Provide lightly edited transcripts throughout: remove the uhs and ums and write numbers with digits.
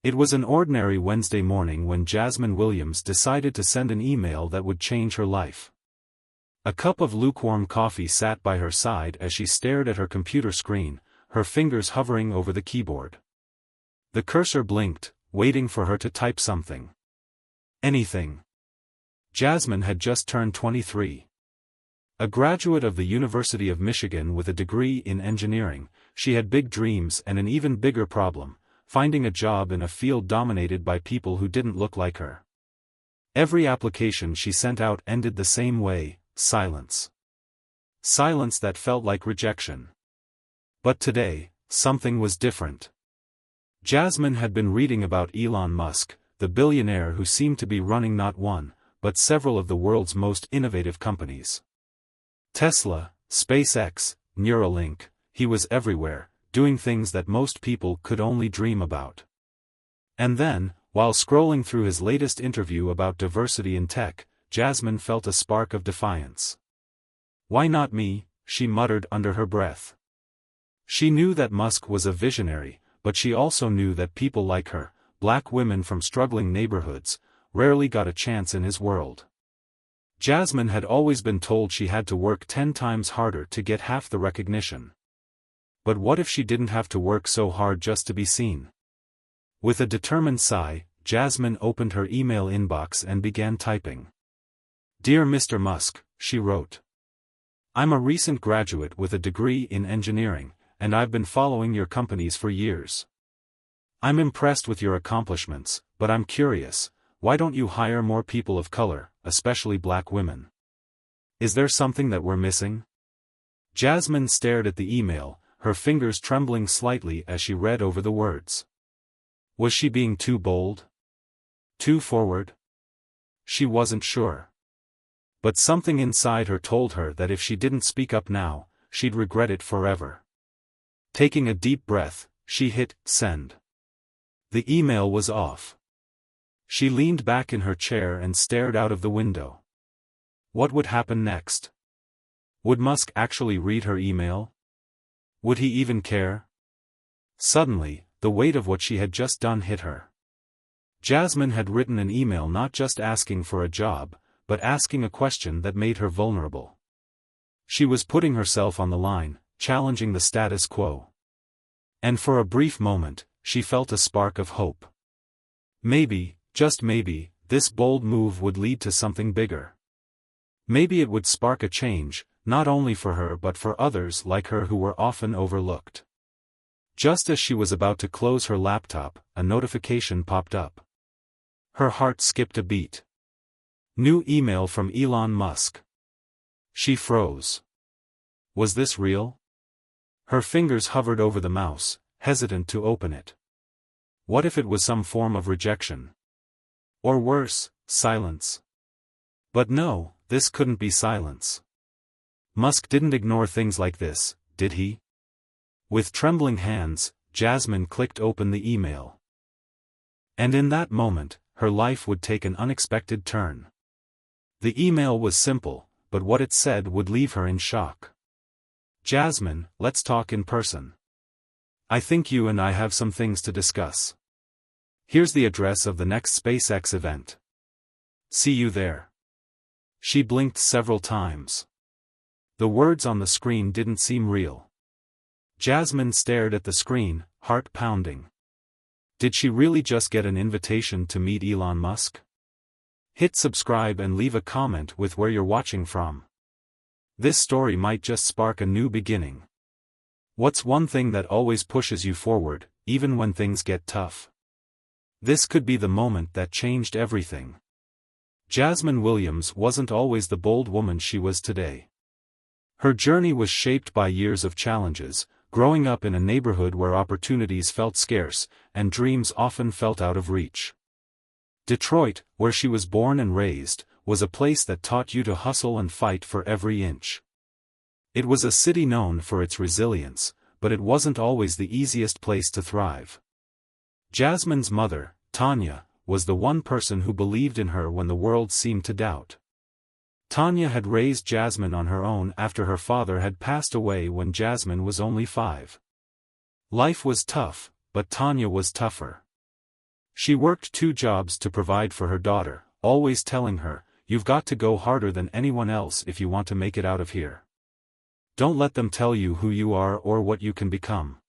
It was an ordinary Wednesday morning when Jasmine Williams decided to send an email that would change her life. A cup of lukewarm coffee sat by her side as she stared at her computer screen, her fingers hovering over the keyboard. The cursor blinked, waiting for her to type something. Anything. Jasmine had just turned 23. A graduate of the University of Michigan with a degree in engineering, she had big dreams and an even bigger problem: finding a job in a field dominated by people who didn't look like her. Every application she sent out ended the same way: silence. Silence that felt like rejection. But today, something was different. Jasmine had been reading about Elon Musk, the billionaire who seemed to be running not one, but several of the world's most innovative companies. Tesla, SpaceX, Neuralink, he was everywhere, doing things that most people could only dream about. And then, while scrolling through his latest interview about diversity in tech, Jasmine felt a spark of defiance. "Why not me?" she muttered under her breath. She knew that Musk was a visionary, but she also knew that people like her, black women from struggling neighborhoods, rarely got a chance in his world. Jasmine had always been told she had to work 10 times harder to get half the recognition. But what if she didn't have to work so hard just to be seen? With a determined sigh, Jasmine opened her email inbox and began typing. "Dear Mr. Musk," she wrote. "I'm a recent graduate with a degree in engineering, and I've been following your companies for years. I'm impressed with your accomplishments, but I'm curious, why don't you hire more people of color, especially black women? Is there something that we're missing?" Jasmine stared at the email, her fingers trembling slightly as she read over the words. Was she being too bold? Too forward? She wasn't sure. But something inside her told her that if she didn't speak up now, she'd regret it forever. Taking a deep breath, she hit send. The email was off. She leaned back in her chair and stared out of the window. What would happen next? Would Musk actually read her email? Would he even care? Suddenly, the weight of what she had just done hit her. Jasmine had written an email not just asking for a job, but asking a question that made her vulnerable. She was putting herself on the line, challenging the status quo. And for a brief moment, she felt a spark of hope. Maybe, just maybe, this bold move would lead to something bigger. Maybe it would spark a change, not only for her but for others like her who were often overlooked. Just as she was about to close her laptop, a notification popped up. Her heart skipped a beat. New email from Elon Musk. She froze. Was this real? Her fingers hovered over the mouse, hesitant to open it. What if it was some form of rejection? Or worse, silence? But no, this couldn't be silence. Musk didn't ignore things like this, did he? With trembling hands, Jasmine clicked open the email. And in that moment, her life would take an unexpected turn. The email was simple, but what it said would leave her in shock. "Jasmine, let's talk in person. I think you and I have some things to discuss. Here's the address of the next SpaceX event. See you there." She blinked several times. The words on the screen didn't seem real. Jasmine stared at the screen, heart pounding. Did she really just get an invitation to meet Elon Musk? Hit subscribe and leave a comment with where you're watching from. This story might just spark a new beginning. What's one thing that always pushes you forward, even when things get tough? This could be the moment that changed everything. Jasmine Williams wasn't always the bold woman she was today. Her journey was shaped by years of challenges, growing up in a neighborhood where opportunities felt scarce, and dreams often felt out of reach. Detroit, where she was born and raised, was a place that taught you to hustle and fight for every inch. It was a city known for its resilience, but it wasn't always the easiest place to thrive. Jasmine's mother, Tanya, was the one person who believed in her when the world seemed to doubt. Tanya had raised Jasmine on her own after her father had passed away when Jasmine was only 5. Life was tough, but Tanya was tougher. She worked 2 jobs to provide for her daughter, always telling her, "You've got to go harder than anyone else if you want to make it out of here. Don't let them tell you who you are or what you can become."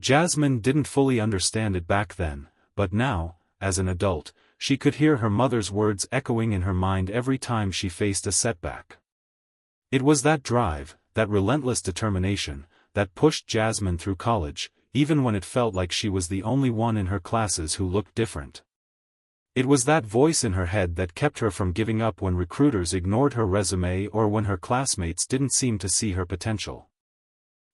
Jasmine didn't fully understand it back then, but now, as an adult, she could hear her mother's words echoing in her mind every time she faced a setback. It was that drive, that relentless determination, that pushed Jasmine through college, even when it felt like she was the only one in her classes who looked different. It was that voice in her head that kept her from giving up when recruiters ignored her resume or when her classmates didn't seem to see her potential.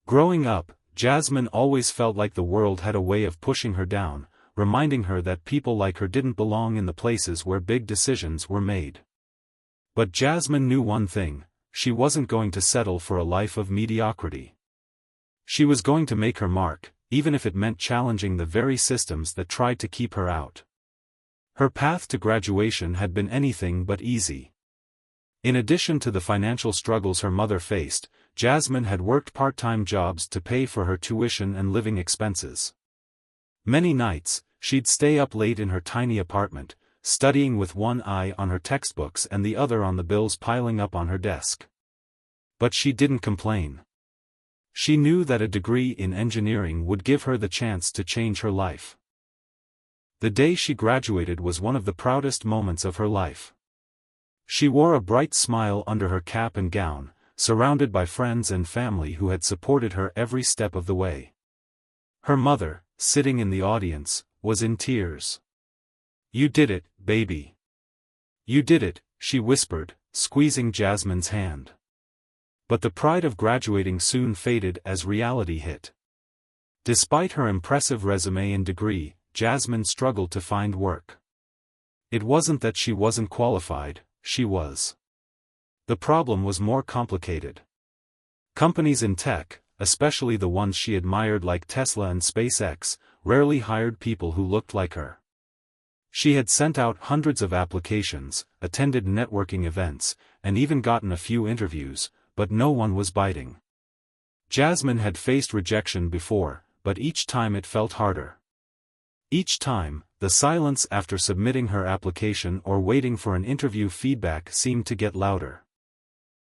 Growing up, Jasmine always felt like the world had a way of pushing her down, reminding her that people like her didn't belong in the places where big decisions were made. But Jasmine knew one thing: she wasn't going to settle for a life of mediocrity. She was going to make her mark, even if it meant challenging the very systems that tried to keep her out. Her path to graduation had been anything but easy. In addition to the financial struggles her mother faced, Jasmine had worked part-time jobs to pay for her tuition and living expenses. Many nights, she'd stay up late in her tiny apartment, studying with one eye on her textbooks and the other on the bills piling up on her desk. But she didn't complain. She knew that a degree in engineering would give her the chance to change her life. The day she graduated was one of the proudest moments of her life. She wore a bright smile under her cap and gown, surrounded by friends and family who had supported her every step of the way. Her mother, sitting in the audience, was in tears. "You did it, baby. You did it," she whispered, squeezing Jasmine's hand. But the pride of graduating soon faded as reality hit. Despite her impressive resume and degree, Jasmine struggled to find work. It wasn't that she wasn't qualified, she was. The problem was more complicated. Companies in tech, especially the ones she admired like Tesla and SpaceX, rarely hired people who looked like her. She had sent out hundreds of applications, attended networking events, and even gotten a few interviews, but no one was biting. Jasmine had faced rejection before, but each time it felt harder. Each time, the silence after submitting her application or waiting for an interview feedback seemed to get louder.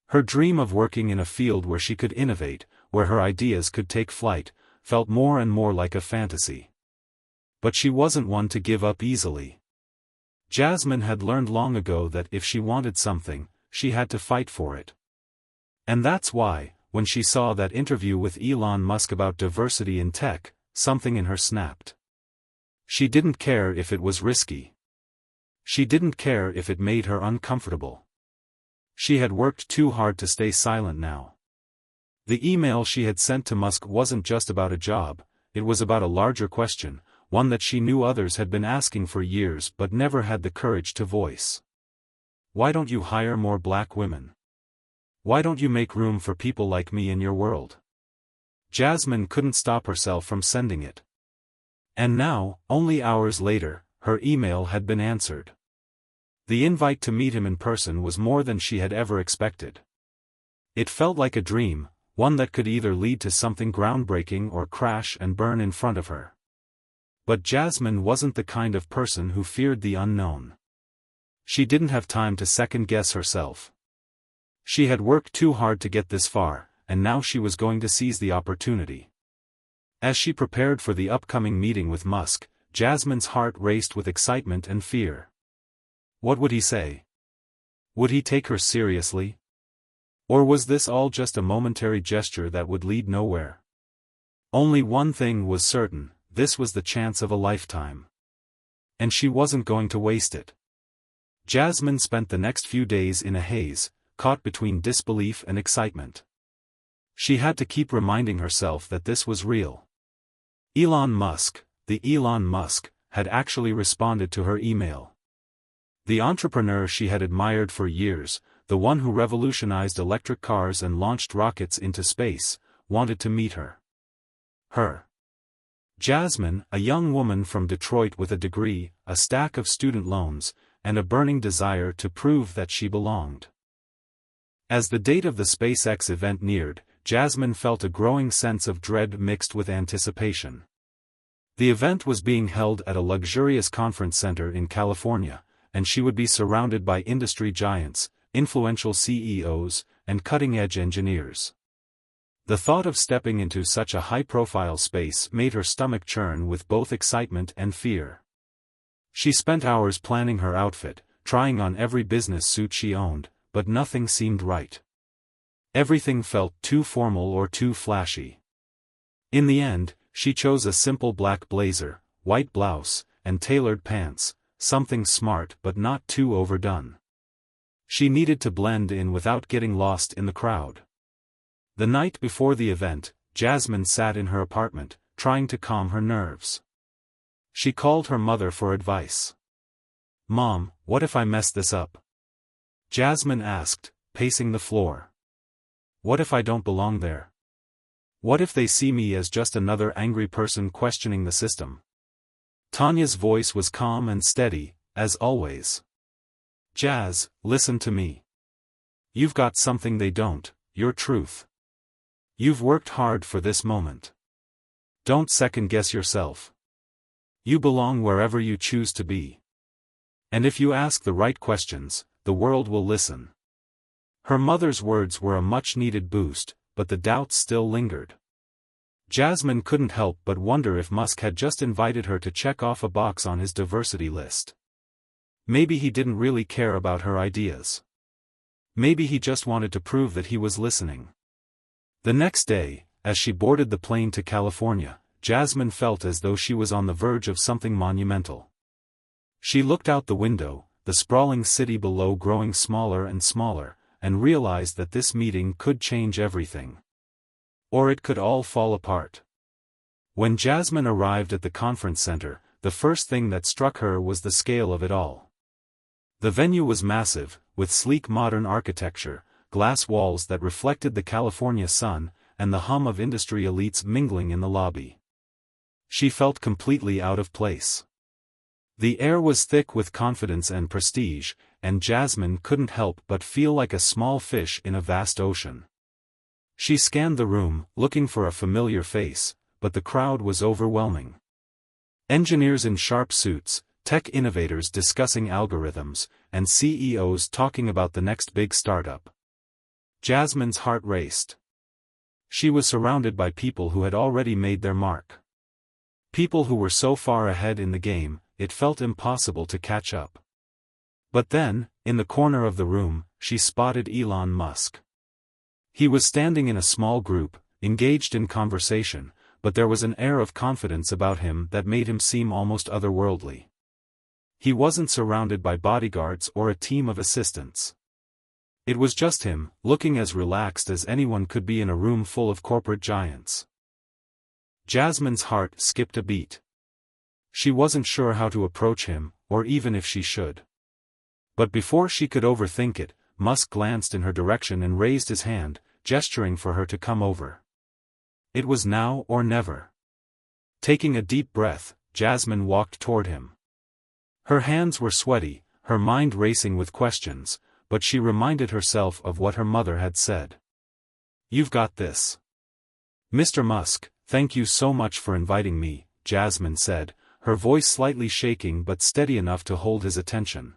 Her dream of working in a field where she could innovate, where her ideas could take flight, felt more and more like a fantasy. But she wasn't one to give up easily. Jasmine had learned long ago that if she wanted something, she had to fight for it. And that's why, when she saw that interview with Elon Musk about diversity in tech, something in her snapped. She didn't care if it was risky. She didn't care if it made her uncomfortable. She had worked too hard to stay silent now. The email she had sent to Musk wasn't just about a job, it was about a larger question, one that she knew others had been asking for years but never had the courage to voice. Why don't you hire more black women? Why don't you make room for people like me in your world? Jasmine couldn't stop herself from sending it. And now, only hours later, her email had been answered. The invite to meet him in person was more than she had ever expected. It felt like a dream, one that could either lead to something groundbreaking or crash and burn in front of her. But Jasmine wasn't the kind of person who feared the unknown. She didn't have time to second-guess herself. She had worked too hard to get this far, and now she was going to seize the opportunity. As she prepared for the upcoming meeting with Musk, Jasmine's heart raced with excitement and fear. What would he say? Would he take her seriously? Or was this all just a momentary gesture that would lead nowhere? Only one thing was certain: this was the chance of a lifetime. And she wasn't going to waste it. Jasmine spent the next few days in a haze, caught between disbelief and excitement. She had to keep reminding herself that this was real. Elon Musk, the Elon Musk, had actually responded to her email. The entrepreneur she had admired for years, the one who revolutionized electric cars and launched rockets into space, wanted to meet her. Jasmine, a young woman from Detroit with a degree, a stack of student loans, and a burning desire to prove that she belonged. As the date of the SpaceX event neared, Jasmine felt a growing sense of dread mixed with anticipation. The event was being held at a luxurious conference center in California, and she would be surrounded by industry giants, influential CEOs, and cutting-edge engineers. The thought of stepping into such a high-profile space made her stomach churn with both excitement and fear. She spent hours planning her outfit, trying on every business suit she owned, but nothing seemed right. Everything felt too formal or too flashy. In the end, she chose a simple black blazer, white blouse, and tailored pants, something smart but not too overdone. She needed to blend in without getting lost in the crowd. The night before the event, Jasmine sat in her apartment, trying to calm her nerves. She called her mother for advice. "Mom, what if I mess this up?" Jasmine asked, pacing the floor. "What if I don't belong there? What if they see me as just another angry person questioning the system?" Tanya's voice was calm and steady, as always. "Jazz, listen to me. You've got something they don't, your truth. You've worked hard for this moment. Don't second-guess yourself. You belong wherever you choose to be. And if you ask the right questions, the world will listen." Her mother's words were a much-needed boost, but the doubts still lingered. Jasmine couldn't help but wonder if Musk had just invited her to check off a box on his diversity list. Maybe he didn't really care about her ideas. Maybe he just wanted to prove that he was listening. The next day, as she boarded the plane to California, Jasmine felt as though she was on the verge of something monumental. She looked out the window, the sprawling city below growing smaller and smaller, and realized that this meeting could change everything. Or it could all fall apart. When Jasmine arrived at the conference center, the first thing that struck her was the scale of it all. The venue was massive, with sleek modern architecture, glass walls that reflected the California sun, and the hum of industry elites mingling in the lobby. She felt completely out of place. The air was thick with confidence and prestige, and Jasmine couldn't help but feel like a small fish in a vast ocean. She scanned the room, looking for a familiar face, but the crowd was overwhelming. Engineers in sharp suits, tech innovators discussing algorithms, and CEOs talking about the next big startup. Jasmine's heart raced. She was surrounded by people who had already made their mark. People who were so far ahead in the game, it felt impossible to catch up. But then, in the corner of the room, she spotted Elon Musk. He was standing in a small group, engaged in conversation, but there was an air of confidence about him that made him seem almost otherworldly. He wasn't surrounded by bodyguards or a team of assistants. It was just him, looking as relaxed as anyone could be in a room full of corporate giants. Jasmine's heart skipped a beat. She wasn't sure how to approach him, or even if she should. But before she could overthink it, Musk glanced in her direction and raised his hand, gesturing for her to come over. It was now or never. Taking a deep breath, Jasmine walked toward him. Her hands were sweaty, her mind racing with questions, but she reminded herself of what her mother had said. "You've got this." "Mr. Musk, thank you so much for inviting me," Jasmine said, her voice slightly shaking but steady enough to hold his attention.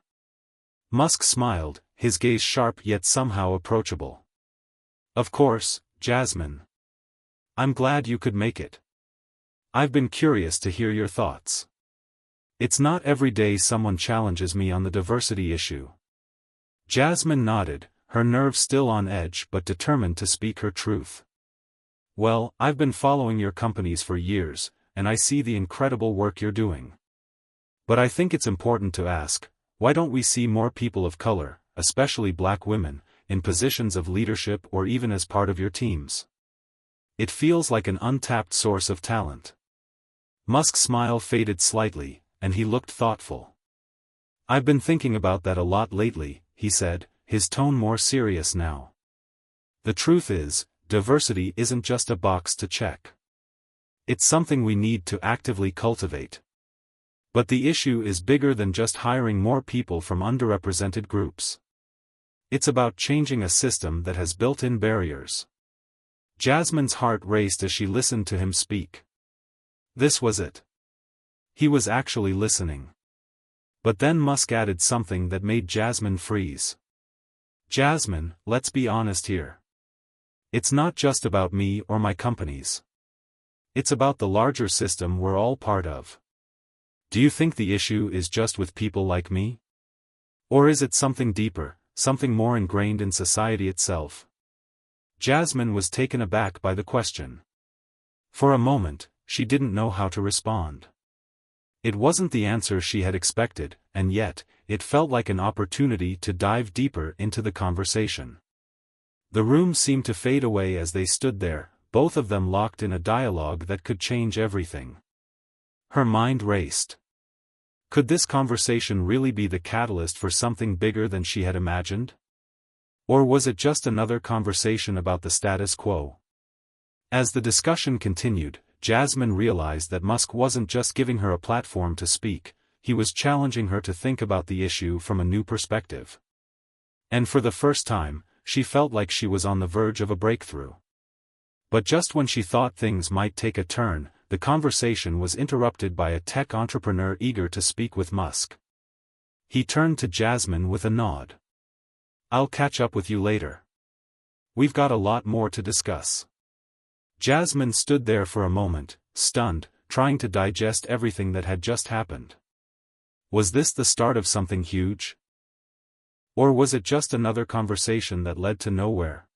Musk smiled, his gaze sharp yet somehow approachable. "Of course, Jasmine. I'm glad you could make it. I've been curious to hear your thoughts. It's not every day someone challenges me on the diversity issue." Jasmine nodded, her nerves still on edge but determined to speak her truth. "Well, I've been following your companies for years, and I see the incredible work you're doing. But I think it's important to ask, why don't we see more people of color, especially black women, in positions of leadership or even as part of your teams? It feels like an untapped source of talent." Musk's smile faded slightly, and he looked thoughtful. "I've been thinking about that a lot lately," he said, his tone more serious now. "The truth is, diversity isn't just a box to check. It's something we need to actively cultivate. But the issue is bigger than just hiring more people from underrepresented groups. It's about changing a system that has built-in barriers." Jasmine's heart raced as she listened to him speak. This was it. He was actually listening. But then Musk added something that made Jasmine freeze. "Jasmine, let's be honest here. It's not just about me or my companies. It's about the larger system we're all part of. Do you think the issue is just with people like me? Or is it something deeper, something more ingrained in society itself?" Jasmine was taken aback by the question. For a moment, she didn't know how to respond. It wasn't the answer she had expected, and yet, it felt like an opportunity to dive deeper into the conversation. The room seemed to fade away as they stood there, both of them locked in a dialogue that could change everything. Her mind raced. Could this conversation really be the catalyst for something bigger than she had imagined? Or was it just another conversation about the status quo? As the discussion continued, Jasmine realized that Musk wasn't just giving her a platform to speak, he was challenging her to think about the issue from a new perspective. And for the first time, she felt like she was on the verge of a breakthrough. But just when she thought things might take a turn, the conversation was interrupted by a tech entrepreneur eager to speak with Musk. He turned to Jasmine with a nod. "I'll catch up with you later. We've got a lot more to discuss." Jasmine stood there for a moment, stunned, trying to digest everything that had just happened. Was this the start of something huge? Or was it just another conversation that led to nowhere?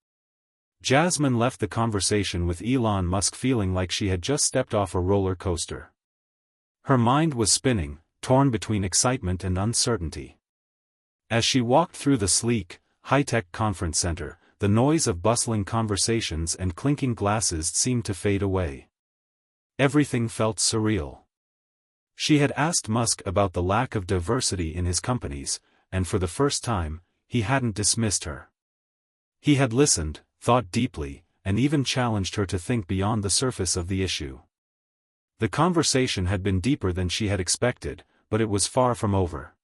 Jasmine left the conversation with Elon Musk feeling like she had just stepped off a roller coaster. Her mind was spinning, torn between excitement and uncertainty. As she walked through the sleek, high-tech conference center, the noise of bustling conversations and clinking glasses seemed to fade away. Everything felt surreal. She had asked Musk about the lack of diversity in his companies, and for the first time, he hadn't dismissed her. He had listened, thought deeply, and even challenged her to think beyond the surface of the issue. The conversation had been deeper than she had expected, but it was far from over.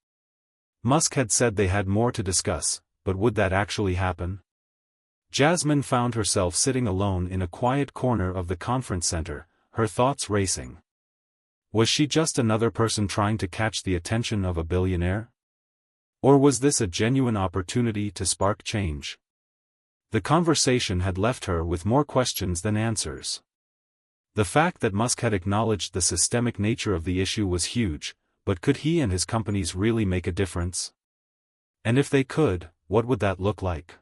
Musk had said they had more to discuss, but would that actually happen? Jasmine found herself sitting alone in a quiet corner of the conference center, her thoughts racing. Was she just another person trying to catch the attention of a billionaire? Or was this a genuine opportunity to spark change? The conversation had left her with more questions than answers. The fact that Musk had acknowledged the systemic nature of the issue was huge, but could he and his companies really make a difference? And if they could, what would that look like?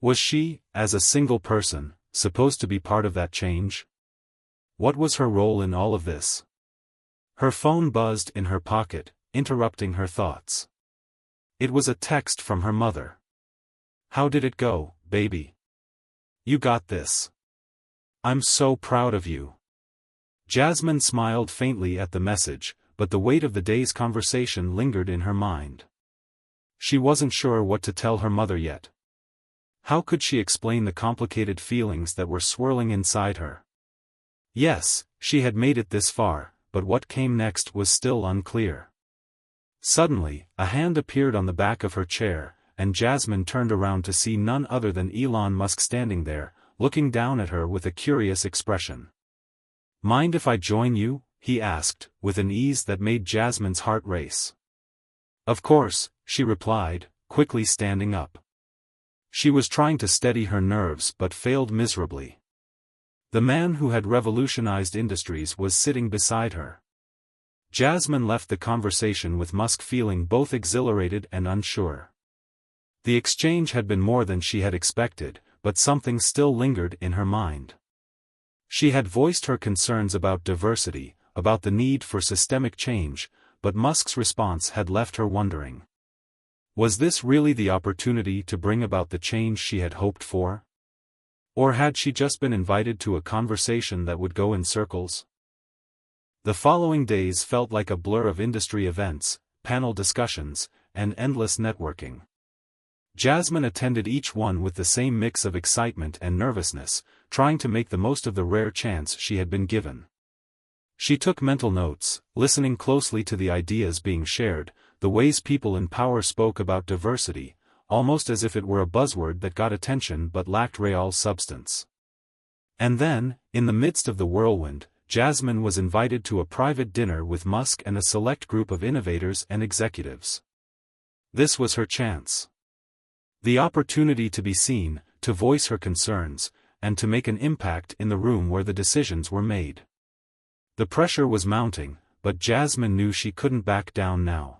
Was she, as a single person, supposed to be part of that change? What was her role in all of this? Her phone buzzed in her pocket, interrupting her thoughts. It was a text from her mother. "How did it go, baby? You got this. I'm so proud of you." Jasmine smiled faintly at the message, but the weight of the day's conversation lingered in her mind. She wasn't sure what to tell her mother yet. How could she explain the complicated feelings that were swirling inside her? Yes, she had made it this far, but what came next was still unclear. Suddenly, a hand appeared on the back of her chair, and Jasmine turned around to see none other than Elon Musk standing there, looking down at her with a curious expression. "Mind if I join you?" he asked, with an ease that made Jasmine's heart race. "Of course," she replied, quickly standing up. She was trying to steady her nerves but failed miserably. The man who had revolutionized industries was sitting beside her. Jasmine left the conversation with Musk feeling both exhilarated and unsure. The exchange had been more than she had expected, but something still lingered in her mind. She had voiced her concerns about diversity, about the need for systemic change, but Musk's response had left her wondering. Was this really the opportunity to bring about the change she had hoped for? Or had she just been invited to a conversation that would go in circles? The following days felt like a blur of industry events, panel discussions, and endless networking. Jasmine attended each one with the same mix of excitement and nervousness, trying to make the most of the rare chance she had been given. She took mental notes, listening closely to the ideas being shared, the ways people in power spoke about diversity, almost as if it were a buzzword that got attention but lacked real substance. And then, in the midst of the whirlwind, Jasmine was invited to a private dinner with Musk and a select group of innovators and executives. This was her chance. The opportunity to be seen, to voice her concerns, and to make an impact in the room where the decisions were made. The pressure was mounting, but Jasmine knew she couldn't back down now.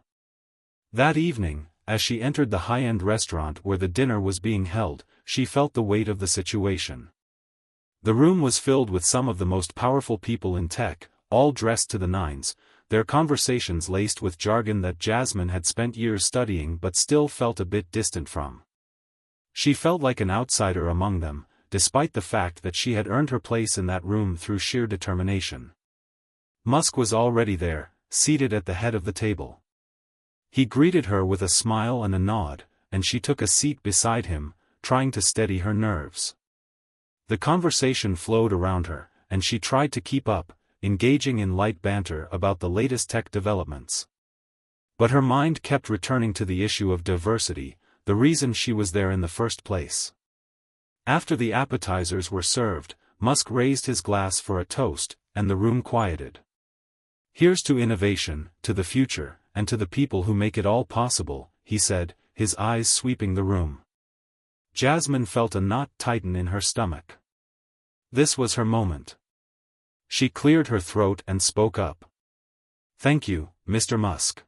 That evening, as she entered the high-end restaurant where the dinner was being held, she felt the weight of the situation. The room was filled with some of the most powerful people in tech, all dressed to the nines, their conversations laced with jargon that Jasmine had spent years studying but still felt a bit distant from. She felt like an outsider among them, despite the fact that she had earned her place in that room through sheer determination. Musk was already there, seated at the head of the table. He greeted her with a smile and a nod, and she took a seat beside him, trying to steady her nerves. The conversation flowed around her, and she tried to keep up, engaging in light banter about the latest tech developments. But her mind kept returning to the issue of diversity, the reason she was there in the first place. After the appetizers were served, Musk raised his glass for a toast, and the room quieted. "Here's to innovation, to the future, and to the people who make it all possible," he said, his eyes sweeping the room. Jasmine felt a knot tighten in her stomach. This was her moment. She cleared her throat and spoke up. "Thank you, Mr. Musk.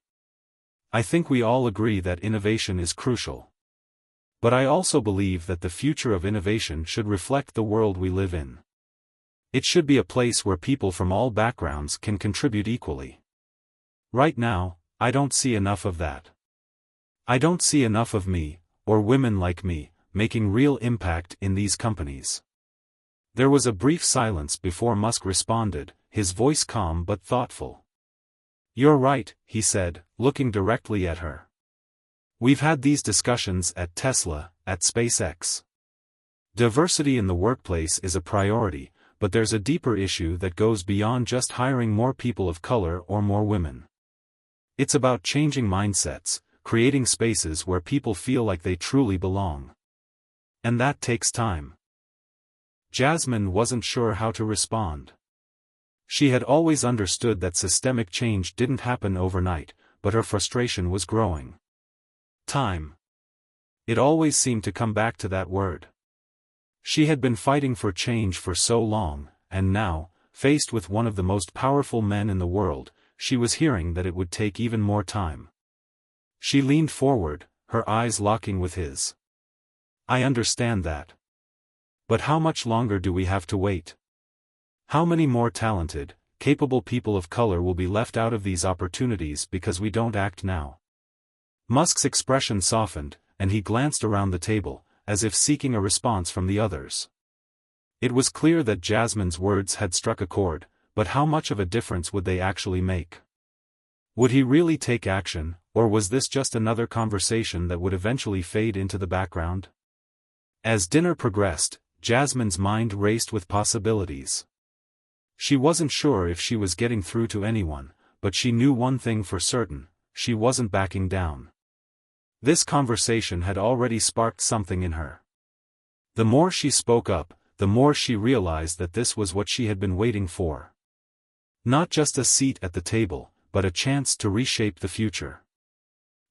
I think we all agree that innovation is crucial. But I also believe that the future of innovation should reflect the world we live in. It should be a place where people from all backgrounds can contribute equally. Right now, I don't see enough of that. I don't see enough of me, or women like me, making real impact in these companies." There was a brief silence before Musk responded, his voice calm but thoughtful. "You're right," he said, looking directly at her. "We've had these discussions at Tesla, at SpaceX. Diversity in the workplace is a priority, but there's a deeper issue that goes beyond just hiring more people of color or more women. It's about changing mindsets, creating spaces where people feel like they truly belong. And that takes time." Jasmine wasn't sure how to respond. She had always understood that systemic change didn't happen overnight, but her frustration was growing. Time. It always seemed to come back to that word. She had been fighting for change for so long, and now, faced with one of the most powerful men in the world, she was hearing that it would take even more time. She leaned forward, her eyes locking with his. "I understand that. But how much longer do we have to wait? How many more talented, capable people of color will be left out of these opportunities because we don't act now?" Musk's expression softened, and he glanced around the table, as if seeking a response from the others. It was clear that Jasmine's words had struck a chord, but how much of a difference would they actually make? Would he really take action, or was this just another conversation that would eventually fade into the background? As dinner progressed, Jasmine's mind raced with possibilities. She wasn't sure if she was getting through to anyone, but she knew one thing for certain: she wasn't backing down. This conversation had already sparked something in her. The more she spoke up, the more she realized that this was what she had been waiting for. Not just a seat at the table, but a chance to reshape the future.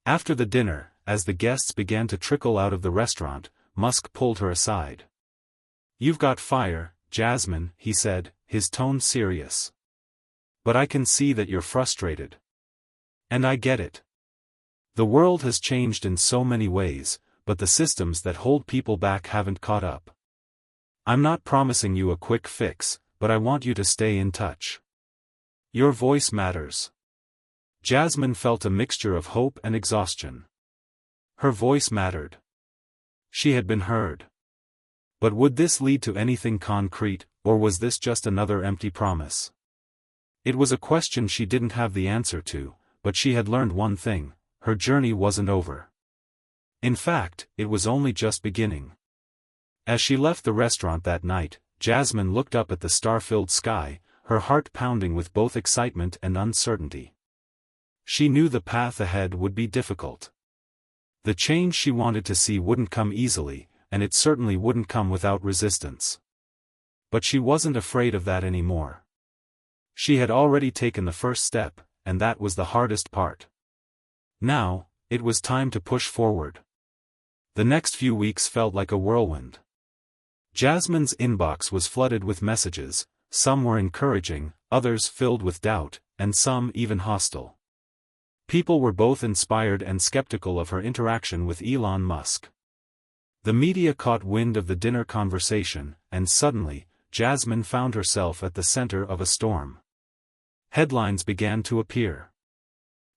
After the dinner, as the guests began to trickle out of the restaurant, Musk pulled her aside. "You've got fire, Jasmine," he said, his tone serious. "But I can see that you're frustrated. And I get it. The world has changed in so many ways, but the systems that hold people back haven't caught up. I'm not promising you a quick fix, but I want you to stay in touch. Your voice matters." Jasmine felt a mixture of hope and exhaustion. Her voice mattered. She had been heard. But would this lead to anything concrete, or was this just another empty promise? It was a question she didn't have the answer to, but she had learned one thing: her journey wasn't over. In fact, it was only just beginning. As she left the restaurant that night, Jasmine looked up at the star-filled sky, her heart pounding with both excitement and uncertainty. She knew the path ahead would be difficult. The change she wanted to see wouldn't come easily, and it certainly wouldn't come without resistance. But she wasn't afraid of that anymore. She had already taken the first step, and that was the hardest part. Now, it was time to push forward. The next few weeks felt like a whirlwind. Jasmine's inbox was flooded with messages, some were encouraging, others filled with doubt, and some even hostile. People were both inspired and skeptical of her interaction with Elon Musk. The media caught wind of the dinner conversation, and suddenly, Jasmine found herself at the center of a storm. Headlines began to appear.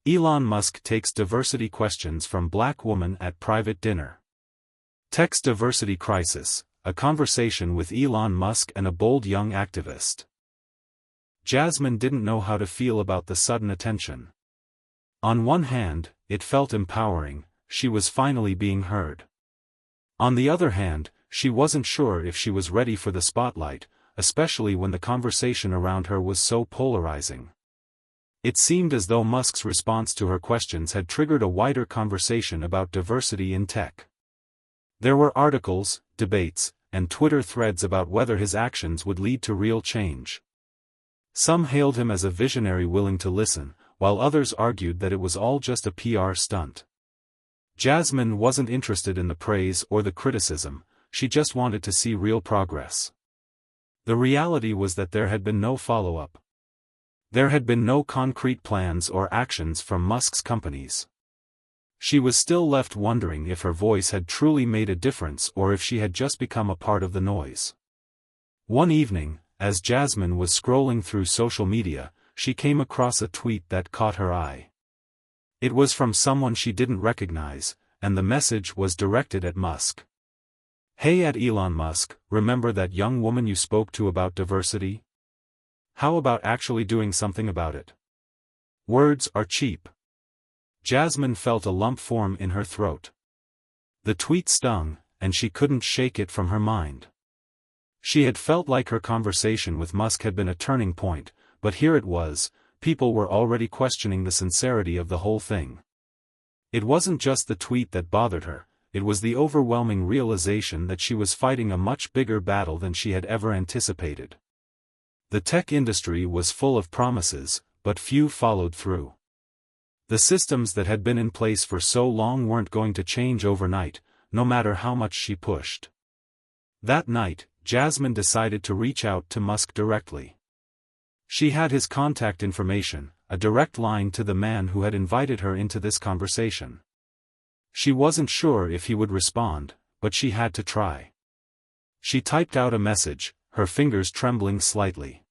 Elon Musk takes diversity questions from Black woman at private dinner. Tech's diversity crisis, a conversation with Elon Musk and a bold young activist. Jasmine didn't know how to feel about the sudden attention. On one hand, it felt empowering, she was finally being heard. On the other hand, she wasn't sure if she was ready for the spotlight, especially when the conversation around her was so polarizing. It seemed as though Musk's response to her questions had triggered a wider conversation about diversity in tech. There were articles, debates, and Twitter threads about whether his actions would lead to real change. Some hailed him as a visionary willing to listen, while others argued that it was all just a PR stunt. Jasmine wasn't interested in the praise or the criticism, she just wanted to see real progress. The reality was that there had been no follow-up. There had been no concrete plans or actions from Musk's companies. She was still left wondering if her voice had truly made a difference or if she had just become a part of the noise. One evening, as Jasmine was scrolling through social media, she came across a tweet that caught her eye. It was from someone she didn't recognize, and the message was directed at Musk. "Hey at Elon Musk, remember that young woman you spoke to about diversity? How about actually doing something about it? Words are cheap." Jasmine felt a lump form in her throat. The tweet stung, and she couldn't shake it from her mind. She had felt like her conversation with Musk had been a turning point, but here it was, people were already questioning the sincerity of the whole thing. It wasn't just the tweet that bothered her, it was the overwhelming realization that she was fighting a much bigger battle than she had ever anticipated. The tech industry was full of promises, but few followed through. The systems that had been in place for so long weren't going to change overnight, no matter how much she pushed. That night, Jasmine decided to reach out to Musk directly. She had his contact information, a direct line to the man who had invited her into this conversation. She wasn't sure if he would respond, but she had to try. She typed out a message, her fingers trembling slightly.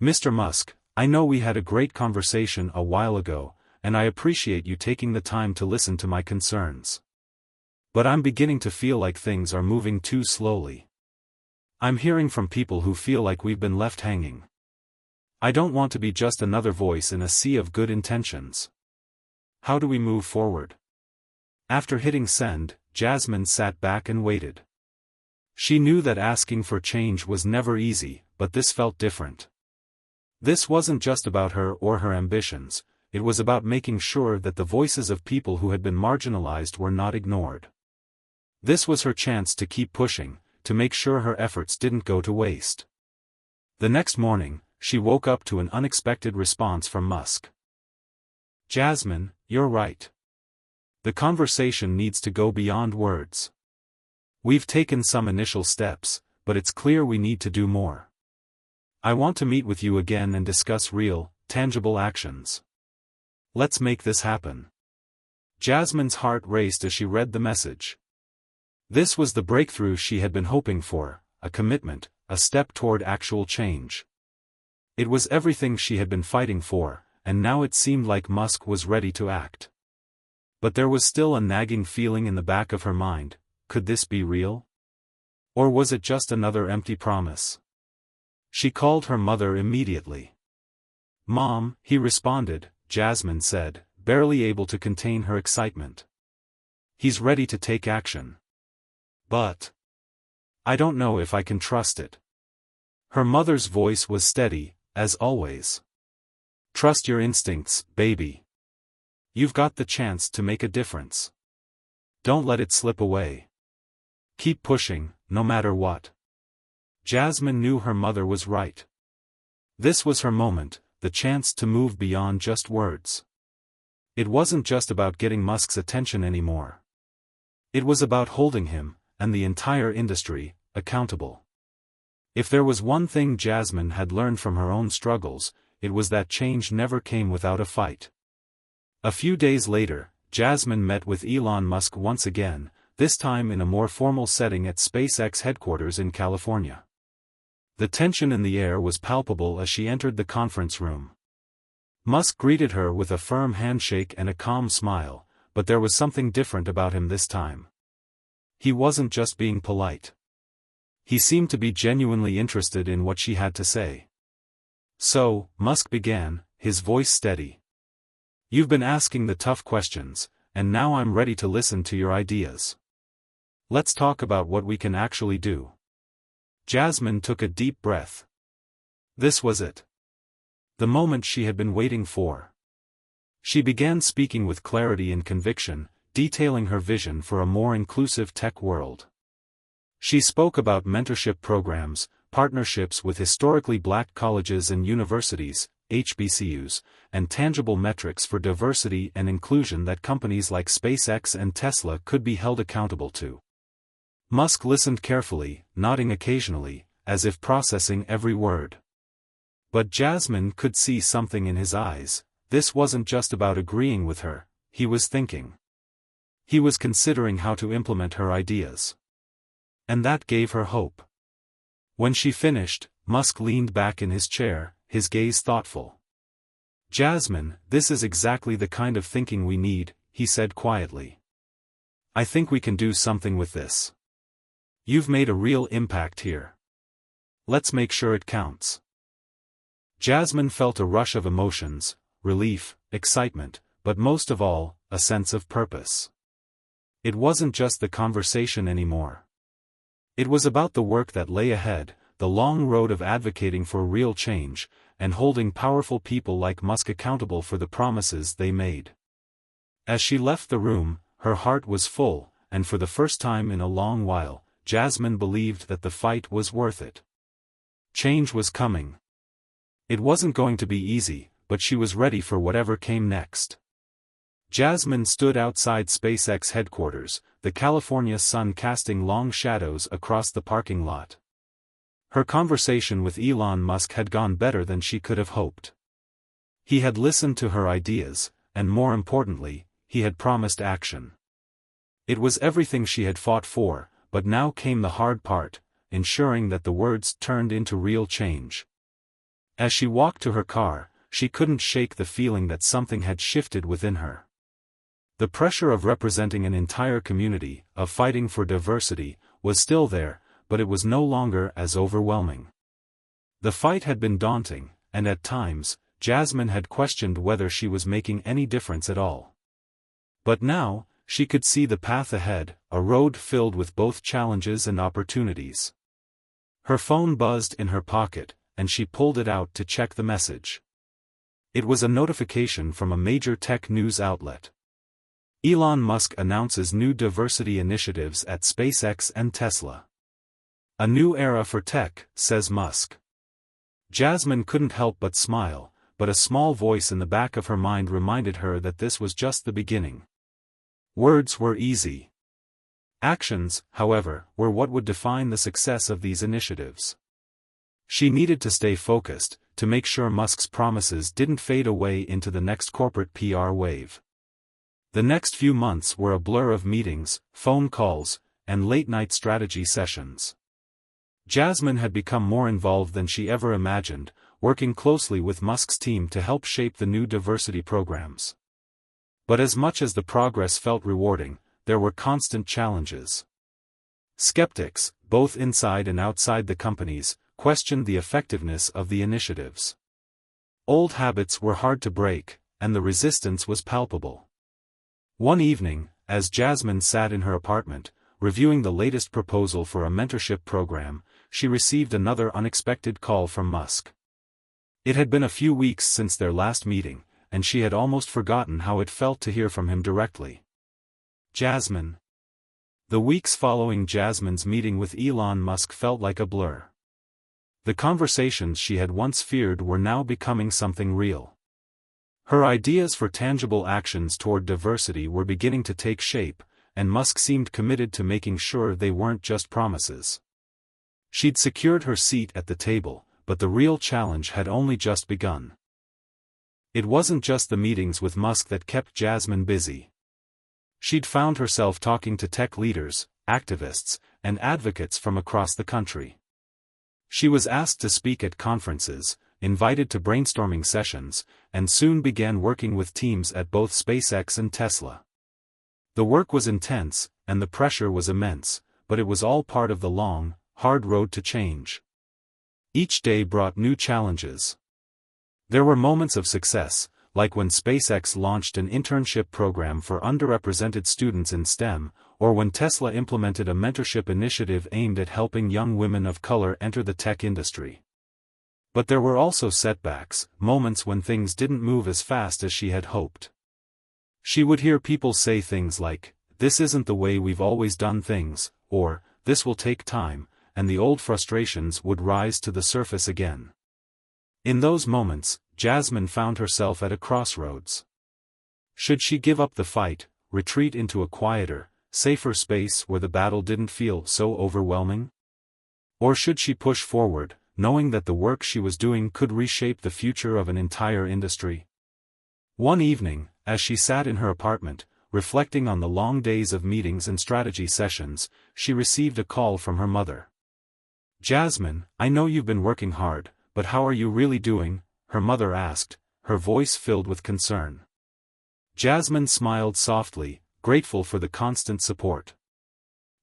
"Mr. Musk, I know we had a great conversation a while ago, and I appreciate you taking the time to listen to my concerns. But I'm beginning to feel like things are moving too slowly. I'm hearing from people who feel like we've been left hanging. I don't want to be just another voice in a sea of good intentions. How do we move forward?" After hitting send, Jasmine sat back and waited. She knew that asking for change was never easy, but this felt different. This wasn't just about her or her ambitions, it was about making sure that the voices of people who had been marginalized were not ignored. This was her chance to keep pushing, to make sure her efforts didn't go to waste. The next morning, she woke up to an unexpected response from Musk. "Jasmine, you're right. The conversation needs to go beyond words. We've taken some initial steps, but it's clear we need to do more. I want to meet with you again and discuss real, tangible actions. Let's make this happen." Jasmine's heart raced as she read the message. This was the breakthrough she had been hoping for, a commitment, a step toward actual change. It was everything she had been fighting for, and now it seemed like Musk was ready to act. But there was still a nagging feeling in the back of her mind, could this be real? Or was it just another empty promise? She called her mother immediately. "Mom," he responded, Jasmine said, barely able to contain her excitement. "He's ready to take action. But I don't know if I can trust it." Her mother's voice was steady, as always. "Trust your instincts, baby. You've got the chance to make a difference. Don't let it slip away. Keep pushing, no matter what." Jasmine knew her mother was right. This was her moment, the chance to move beyond just words. It wasn't just about getting Musk's attention anymore. It was about holding him, and the entire industry, accountable. If there was one thing Jasmine had learned from her own struggles, it was that change never came without a fight. A few days later, Jasmine met with Elon Musk once again, this time in a more formal setting at SpaceX headquarters in California. The tension in the air was palpable as she entered the conference room. Musk greeted her with a firm handshake and a calm smile, but there was something different about him this time. He wasn't just being polite. He seemed to be genuinely interested in what she had to say. "So," Musk began, his voice steady. "You've been asking the tough questions, and now I'm ready to listen to your ideas. Let's talk about what we can actually do." Jasmine took a deep breath. This was it. The moment she had been waiting for. She began speaking with clarity and conviction, detailing her vision for a more inclusive tech world. She spoke about mentorship programs, partnerships with historically black colleges and universities, HBCUs, and tangible metrics for diversity and inclusion that companies like SpaceX and Tesla could be held accountable to. Musk listened carefully, nodding occasionally, as if processing every word. But Jasmine could see something in his eyes. This wasn't just about agreeing with her, he was thinking. He was considering how to implement her ideas. And that gave her hope. When she finished, Musk leaned back in his chair, his gaze thoughtful. "Jasmine, this is exactly the kind of thinking we need," he said quietly. "I think we can do something with this. You've made a real impact here. Let's make sure it counts." Jasmine felt a rush of emotions, relief, excitement, but most of all, a sense of purpose. It wasn't just the conversation anymore. It was about the work that lay ahead, the long road of advocating for real change, and holding powerful people like Musk accountable for the promises they made. As she left the room, her heart was full, and for the first time in a long while, Jasmine believed that the fight was worth it. Change was coming. It wasn't going to be easy, but she was ready for whatever came next. Jasmine stood outside SpaceX headquarters, the California sun casting long shadows across the parking lot. Her conversation with Elon Musk had gone better than she could have hoped. He had listened to her ideas, and more importantly, he had promised action. It was everything she had fought for, but now came the hard part, ensuring that the words turned into real change. As she walked to her car, she couldn't shake the feeling that something had shifted within her. The pressure of representing an entire community, of fighting for diversity, was still there, but it was no longer as overwhelming. The fight had been daunting, and at times, Jasmine had questioned whether she was making any difference at all. But now, she could see the path ahead, a road filled with both challenges and opportunities. Her phone buzzed in her pocket, and she pulled it out to check the message. It was a notification from a major tech news outlet. Elon Musk announces new diversity initiatives at SpaceX and Tesla. "A new era for tech," says Musk. Jasmine couldn't help but smile, but a small voice in the back of her mind reminded her that this was just the beginning. Words were easy. Actions, however, were what would define the success of these initiatives. She needed to stay focused, to make sure Musk's promises didn't fade away into the next corporate PR wave. The next few months were a blur of meetings, phone calls, and late-night strategy sessions. Jasmine had become more involved than she ever imagined, working closely with Musk's team to help shape the new diversity programs. But as much as the progress felt rewarding, there were constant challenges. Skeptics, both inside and outside the companies, questioned the effectiveness of the initiatives. Old habits were hard to break, and the resistance was palpable. One evening, as Jasmine sat in her apartment, reviewing the latest proposal for a mentorship program, she received another unexpected call from Musk. It had been a few weeks since their last meeting, and she had almost forgotten how it felt to hear from him directly. Jasmine. The weeks following Jasmine's meeting with Elon Musk felt like a blur. The conversations she had once feared were now becoming something real. Her ideas for tangible actions toward diversity were beginning to take shape, and Musk seemed committed to making sure they weren't just promises. She'd secured her seat at the table, but the real challenge had only just begun. It wasn't just the meetings with Musk that kept Jasmine busy. She'd found herself talking to tech leaders, activists, and advocates from across the country. She was asked to speak at conferences, invited to brainstorming sessions, and soon began working with teams at both SpaceX and Tesla. The work was intense, and the pressure was immense, but it was all part of the long, hard road to change. Each day brought new challenges. There were moments of success, like when SpaceX launched an internship program for underrepresented students in STEM, or when Tesla implemented a mentorship initiative aimed at helping young women of color enter the tech industry. But there were also setbacks, moments when things didn't move as fast as she had hoped. She would hear people say things like, "This isn't the way we've always done things," or, "This will take time," and the old frustrations would rise to the surface again. In those moments, Jasmine found herself at a crossroads. Should she give up the fight, retreat into a quieter, safer space where the battle didn't feel so overwhelming? Or should she push forward, knowing that the work she was doing could reshape the future of an entire industry? One evening, as she sat in her apartment, reflecting on the long days of meetings and strategy sessions, she received a call from her mother. "Jasmine, I know you've been working hard, but how are you really doing?" her mother asked, her voice filled with concern. Jasmine smiled softly, grateful for the constant support.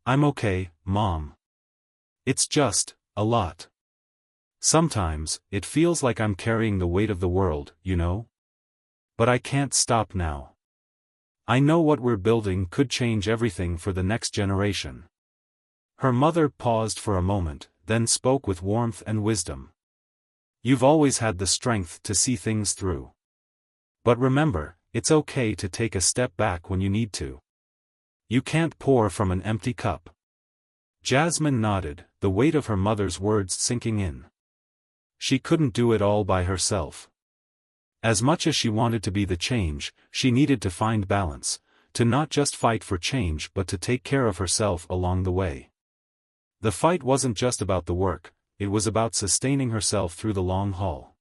"I'm okay, Mom. It's just, a lot. Sometimes, it feels like I'm carrying the weight of the world, you know? But I can't stop now. I know what we're building could change everything for the next generation." Her mother paused for a moment, then spoke with warmth and wisdom. "You've always had the strength to see things through. But remember, it's okay to take a step back when you need to. You can't pour from an empty cup." Jasmine nodded, the weight of her mother's words sinking in. She couldn't do it all by herself. As much as she wanted to be the change, she needed to find balance, to not just fight for change but to take care of herself along the way. The fight wasn't just about the work, it was about sustaining herself through the long haul.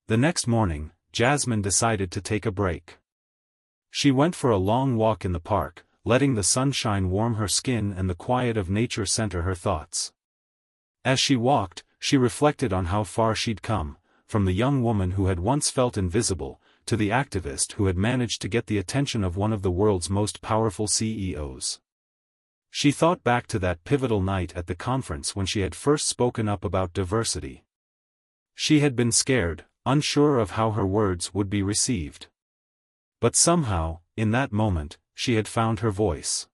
The next morning, Jasmine decided to take a break. She went for a long walk in the park, letting the sunshine warm her skin and the quiet of nature center her thoughts. As she walked, she reflected on how far she'd come, from the young woman who had once felt invisible, to the activist who had managed to get the attention of one of the world's most powerful CEOs. She thought back to that pivotal night at the conference when she had first spoken up about diversity. She had been scared, unsure of how her words would be received. But somehow, in that moment, she had found her voice.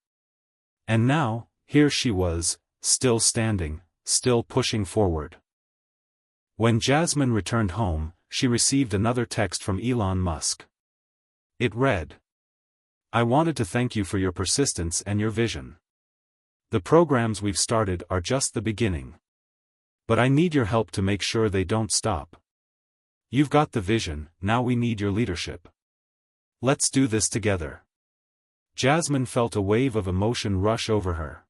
And now, here she was, still standing, still pushing forward. When Jasmine returned home, she received another text from Elon Musk. It read, "I wanted to thank you for your persistence and your vision. The programs we've started are just the beginning. But I need your help to make sure they don't stop. You've got the vision, now we need your leadership. Let's do this together." Jasmine felt a wave of emotion rush over her.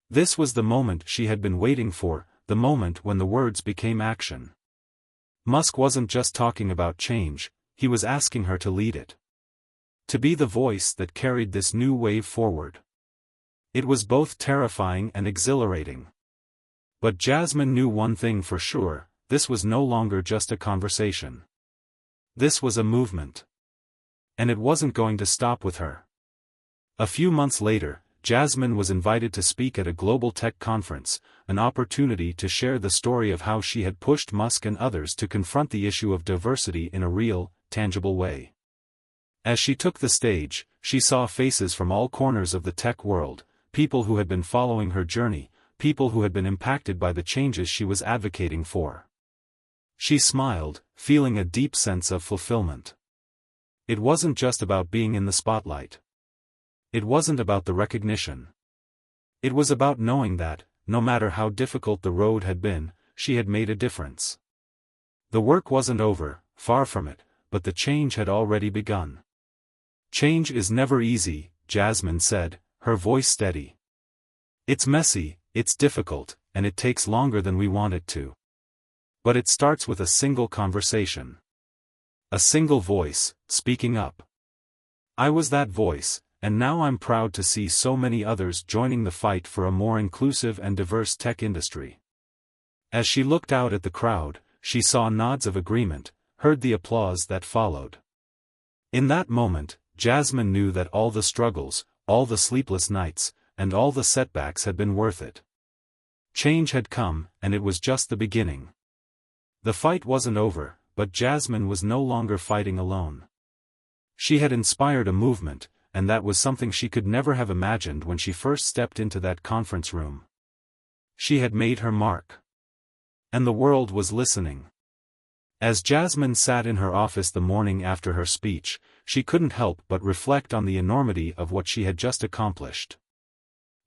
This was the moment she had been waiting for, the moment when the words became action. Musk wasn't just talking about change, he was asking her to lead it. To be the voice that carried this new wave forward. It was both terrifying and exhilarating. But Jasmine knew one thing for sure, this was no longer just a conversation. This was a movement. And it wasn't going to stop with her. A few months later, Jasmine was invited to speak at a global tech conference, an opportunity to share the story of how she had pushed Musk and others to confront the issue of diversity in a real, tangible way. As she took the stage, she saw faces from all corners of the tech world, people who had been following her journey, people who had been impacted by the changes she was advocating for. She smiled, feeling a deep sense of fulfillment. It wasn't just about being in the spotlight. It wasn't about the recognition. It was about knowing that, no matter how difficult the road had been, she had made a difference. The work wasn't over, far from it, but the change had already begun. Change is never easy, Jasmine said, her voice steady. It's messy, it's difficult, and it takes longer than we want it to. But it starts with a single conversation. A single voice, speaking up. I was that voice, and now I'm proud to see so many others joining the fight for a more inclusive and diverse tech industry. As she looked out at the crowd, she saw nods of agreement, heard the applause that followed. In that moment, Jasmine knew that all the struggles, all the sleepless nights, and all the setbacks had been worth it. Change had come, and it was just the beginning. The fight wasn't over, but Jasmine was no longer fighting alone. She had inspired a movement, and that was something she could never have imagined when she first stepped into that conference room. She had made her mark. And the world was listening. As Jasmine sat in her office the morning after her speech, she couldn't help but reflect on the enormity of what she had just accomplished.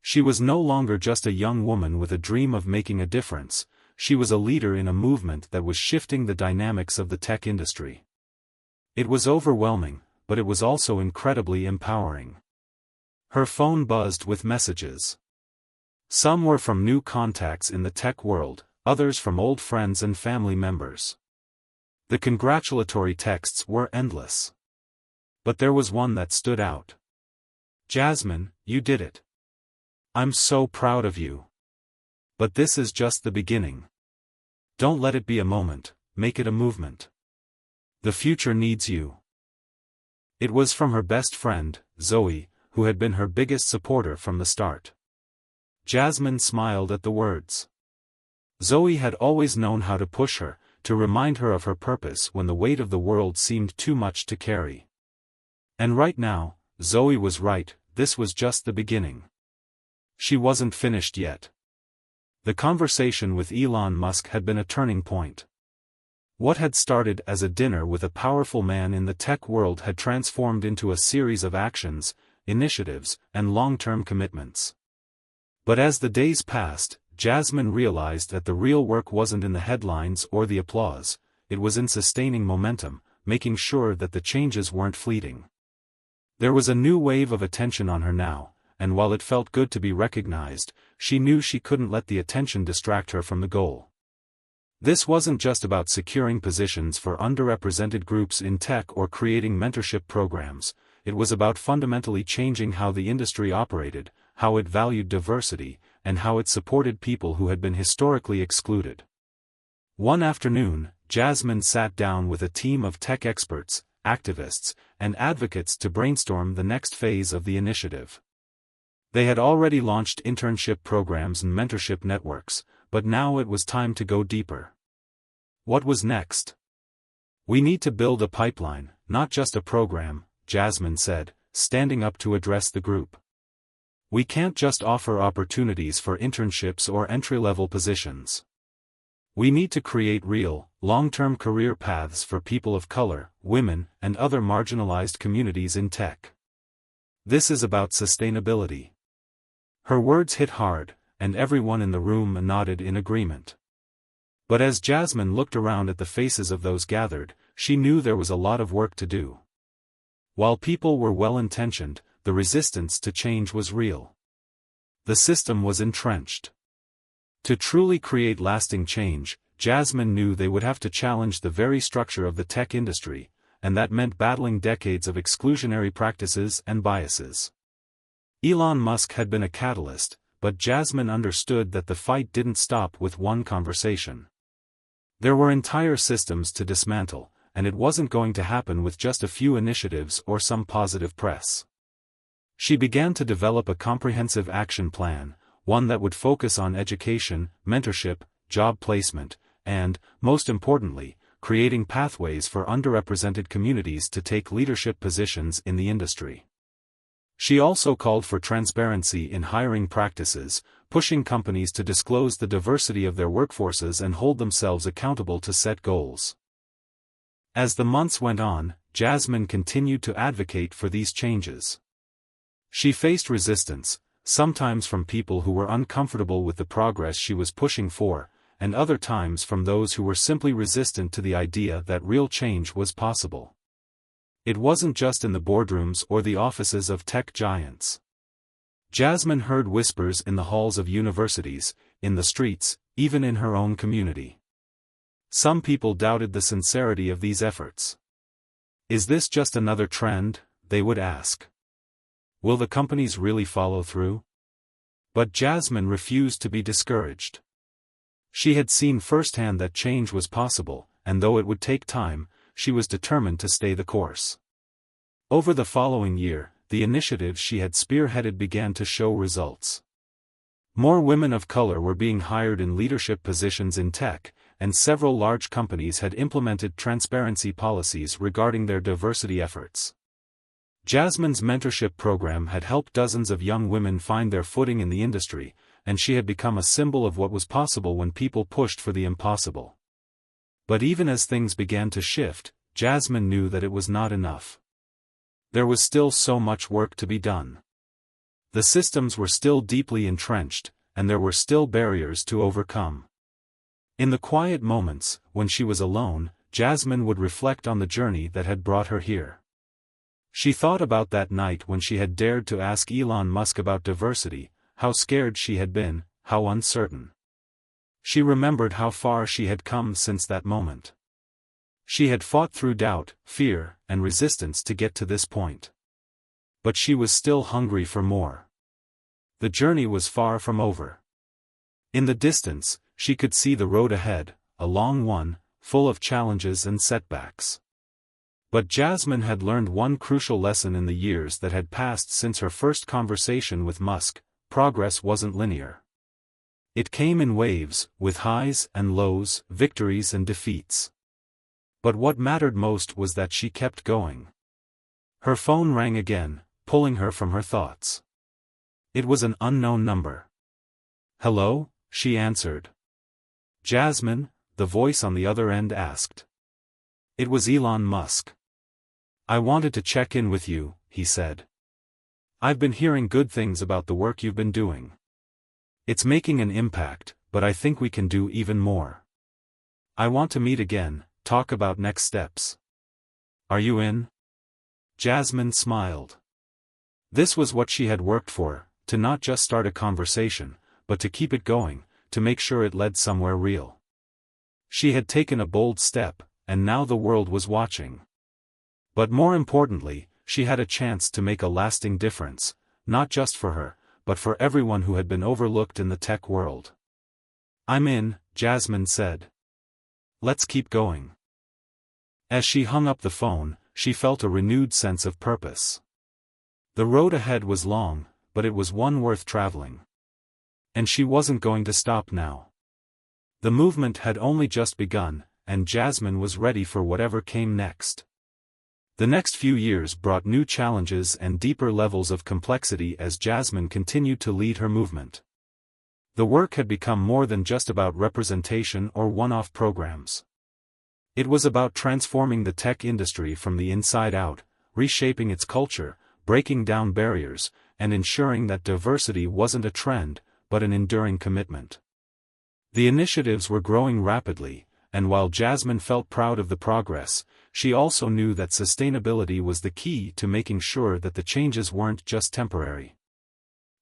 She was no longer just a young woman with a dream of making a difference, she was a leader in a movement that was shifting the dynamics of the tech industry. It was overwhelming, but it was also incredibly empowering. Her phone buzzed with messages. Some were from new contacts in the tech world, others from old friends and family members. The congratulatory texts were endless. But there was one that stood out. Jasmine, you did it. I'm so proud of you. But this is just the beginning. Don't let it be a moment, make it a movement. The future needs you. It was from her best friend, Zoe, who had been her biggest supporter from the start. Jasmine smiled at the words. Zoe had always known how to push her, to remind her of her purpose when the weight of the world seemed too much to carry. And right now, Zoe was right, this was just the beginning. She wasn't finished yet. The conversation with Elon Musk had been a turning point. What had started as a dinner with a powerful man in the tech world had transformed into a series of actions, initiatives, and long-term commitments. But as the days passed, Jasmine realized that the real work wasn't in the headlines or the applause, it was in sustaining momentum, making sure that the changes weren't fleeting. There was a new wave of attention on her now, and while it felt good to be recognized, she knew she couldn't let the attention distract her from the goal. This wasn't just about securing positions for underrepresented groups in tech or creating mentorship programs, it was about fundamentally changing how the industry operated, how it valued diversity, and how it supported people who had been historically excluded. One afternoon, Jasmine sat down with a team of tech experts, activists, and advocates to brainstorm the next phase of the initiative. They had already launched internship programs and mentorship networks, but now it was time to go deeper. What was next? We need to build a pipeline, not just a program, Jasmine said, standing up to address the group. We can't just offer opportunities for internships or entry-level positions. We need to create real, long-term career paths for people of color, women, and other marginalized communities in tech. This is about sustainability. Her words hit hard, and everyone in the room nodded in agreement. But as Jasmine looked around at the faces of those gathered, she knew there was a lot of work to do. While people were well-intentioned, the resistance to change was real. The system was entrenched. To truly create lasting change, Jasmine knew they would have to challenge the very structure of the tech industry, and that meant battling decades of exclusionary practices and biases. Elon Musk had been a catalyst, but Jasmine understood that the fight didn't stop with one conversation. There were entire systems to dismantle, and it wasn't going to happen with just a few initiatives or some positive press. She began to develop a comprehensive action plan, one that would focus on education, mentorship, job placement, and, most importantly, creating pathways for underrepresented communities to take leadership positions in the industry. She also called for transparency in hiring practices, pushing companies to disclose the diversity of their workforces and hold themselves accountable to set goals. As the months went on, Jasmine continued to advocate for these changes. She faced resistance, sometimes from people who were uncomfortable with the progress she was pushing for, and other times from those who were simply resistant to the idea that real change was possible. It wasn't just in the boardrooms or the offices of tech giants. Jasmine heard whispers in the halls of universities, in the streets, even in her own community. Some people doubted the sincerity of these efforts. Is this just another trend, they would ask. Will the companies really follow through? But Jasmine refused to be discouraged. She had seen firsthand that change was possible, and though it would take time, she was determined to stay the course. Over the following year, the initiatives she had spearheaded began to show results. More women of color were being hired in leadership positions in tech, and several large companies had implemented transparency policies regarding their diversity efforts. Jasmine's mentorship program had helped dozens of young women find their footing in the industry, and she had become a symbol of what was possible when people pushed for the impossible. But even as things began to shift, Jasmine knew that it was not enough. There was still so much work to be done. The systems were still deeply entrenched, and there were still barriers to overcome. In the quiet moments, when she was alone, Jasmine would reflect on the journey that had brought her here. She thought about that night when she had dared to ask Elon Musk about diversity, how scared she had been, how uncertain. She remembered how far she had come since that moment. She had fought through doubt, fear, and resistance to get to this point. But she was still hungry for more. The journey was far from over. In the distance, she could see the road ahead, a long one, full of challenges and setbacks. But Jasmine had learned one crucial lesson in the years that had passed since her first conversation with Musk: progress wasn't linear. It came in waves, with highs and lows, victories and defeats. But what mattered most was that she kept going. Her phone rang again, pulling her from her thoughts. It was an unknown number. "Hello?" she answered. "Jasmine?" the voice on the other end asked. It was Elon Musk. "I wanted to check in with you," he said. "I've been hearing good things about the work you've been doing. It's making an impact, but I think we can do even more. I want to meet again, talk about next steps. Are you in?" Jasmine smiled. This was what she had worked for, to not just start a conversation, but to keep it going, to make sure it led somewhere real. She had taken a bold step, and now the world was watching. But more importantly, she had a chance to make a lasting difference, not just for her, but for everyone who had been overlooked in the tech world. "I'm in," Jasmine said. "Let's keep going." As she hung up the phone, she felt a renewed sense of purpose. The road ahead was long, but it was one worth traveling. And she wasn't going to stop now. The movement had only just begun, and Jasmine was ready for whatever came next. The next few years brought new challenges and deeper levels of complexity as Jasmine continued to lead her movement. The work had become more than just about representation or one-off programs. It was about transforming the tech industry from the inside out, reshaping its culture, breaking down barriers, and ensuring that diversity wasn't a trend, but an enduring commitment. The initiatives were growing rapidly, and while Jasmine felt proud of the progress, she also knew that sustainability was the key to making sure that the changes weren't just temporary.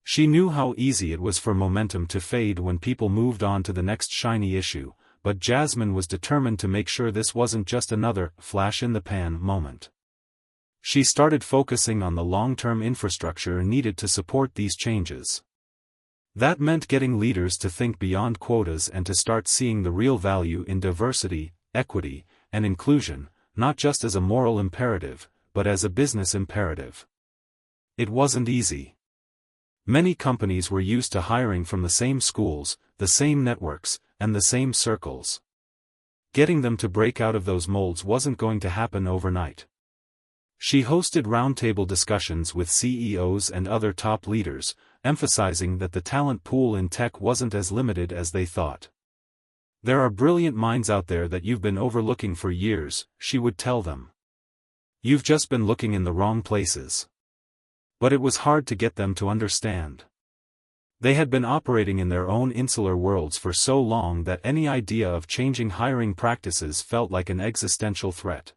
She knew how easy it was for momentum to fade when people moved on to the next shiny issue, but Jasmine was determined to make sure this wasn't just another flash-in-the-pan moment. She started focusing on the long-term infrastructure needed to support these changes. That meant getting leaders to think beyond quotas and to start seeing the real value in diversity, equity, and inclusion, not just as a moral imperative, but as a business imperative. It wasn't easy. Many companies were used to hiring from the same schools, the same networks, and the same circles. Getting them to break out of those molds wasn't going to happen overnight. She hosted roundtable discussions with CEOs and other top leaders, emphasizing that the talent pool in tech wasn't as limited as they thought. "There are brilliant minds out there that you've been overlooking for years," she would tell them. "You've just been looking in the wrong places." But it was hard to get them to understand. They had been operating in their own insular worlds for so long that any idea of changing hiring practices felt like an existential threat.